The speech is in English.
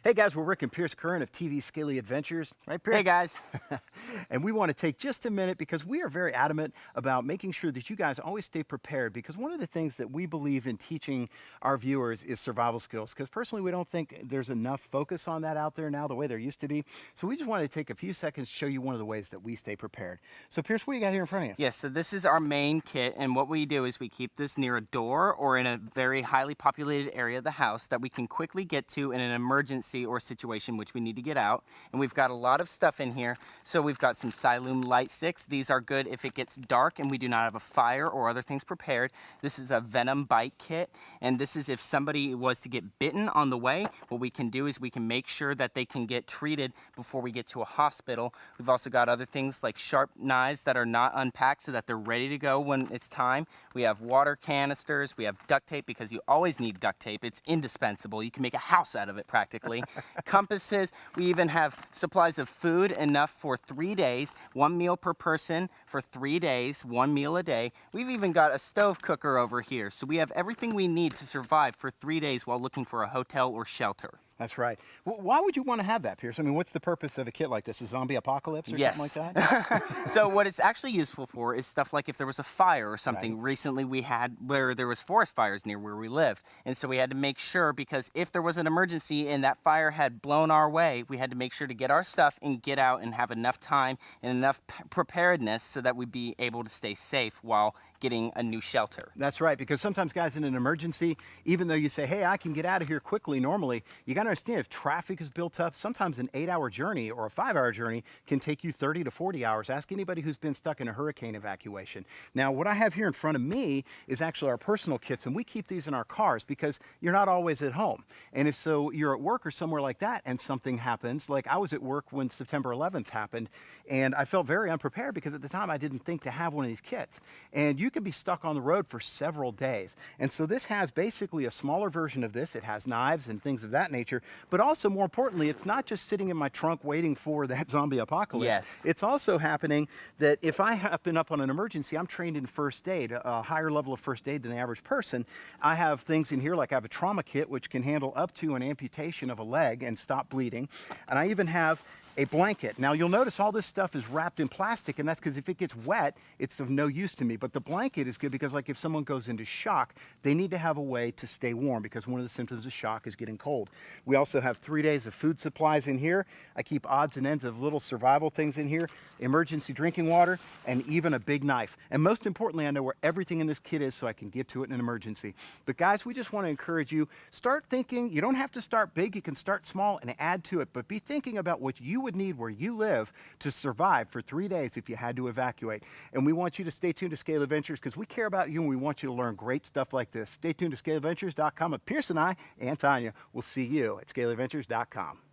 Hey guys, we're Rick and Pierce Curren of TV Scaly Adventures. Right, Pierce? Hey guys. And we want to take just a minute because we are very adamant about making sure that you guys always stay prepared, because one of the things that we believe in teaching our viewers is survival skills, because personally we don't think there's enough focus on that out there now the way there used to be. So we just wanted to take a few seconds to show you one of the ways that we stay prepared. So Pierce, what do you got here in front of you? Yes, so this is our main kit, and what we do is we keep this near a door or in a very highly populated area of the house that we can quickly get to in an emergency or situation which we need to get out. And we've got a lot of stuff in here. So we've got some Siloom light sticks. These are good if it gets dark and we do not have a fire or other things prepared. This is a Venom bite kit, and this is if somebody was to get bitten on the way, what we can do is we can make sure that they can get treated before we get to a hospital. We've also got other things like sharp knives that are not unpacked so that they're ready to go when it's time. We have water canisters, we have duct tape, because you always need duct tape. It's indispensable. You can make a house out of it practically. Compasses. We even have supplies of food enough for 3 days, 1 meal per person for 3 days, 1 meal a day. We've even got a stove cooker over here. So we have everything we need to survive for 3 days while looking for a hotel or shelter. That's right. Why would you want to have that, Pierce? I mean, what's the purpose of a kit like this? A zombie apocalypse or something like that? So what it's actually useful for is stuff like if there was a fire or something. Right. Recently we had where there was forest fires near where we live. And so we had to make sure, because if there was an emergency and that fire had blown our way, we had to make sure to get our stuff and get out and have enough time and enough preparedness so that we'd be able to stay safe while getting a new shelter. That's right, because sometimes, guys, in an emergency, even though you say, hey, I can get out of here quickly normally, you got to understand, if traffic is built up, sometimes an 8-hour journey or a 5-hour journey can take you 30 to 40 hours. Ask anybody who's been stuck in a hurricane evacuation. Now, what I have here in front of me is actually our personal kits, and we keep these in our cars because you're not always at home. And if so, you're at work or somewhere like that and something happens, like I was at work when September 11th happened, and I felt very unprepared because at the time I didn't think to have one of these kits. And you could be stuck on the road for several days. And so this has basically a smaller version of this. It has knives and things of that nature, but also more importantly, it's not just sitting in my trunk waiting for that zombie apocalypse. Yes. It's also happening that if I happen up on an emergency, I'm trained in first aid, a higher level of first aid than the average person. I have things in here like I have a trauma kit which can handle up to an amputation of a leg and stop bleeding. And I even have a blanket. Now you'll notice all this stuff is wrapped in plastic, and that's because if it gets wet, it's of no use to me. But the blanket is good because, like, if someone goes into shock, they need to have a way to stay warm, because one of the symptoms of shock is getting cold. We also have 3 days of food supplies in here. I keep odds and ends of little survival things in here, emergency drinking water, and even a big knife. And most importantly, I know where everything in this kit is so I can get to it in an emergency. But guys, we just want to encourage you, start thinking. You don't have to start big. You can start small and add to it, but be thinking about what you would need where you live to survive for 3 days if you had to evacuate. And we want you to stay tuned to Scaly Adventures because we care about you and we want you to learn great stuff like this. Stay tuned to scalyadventures.com with Pierce and I and Tanya. We'll see you at scalyadventures.com.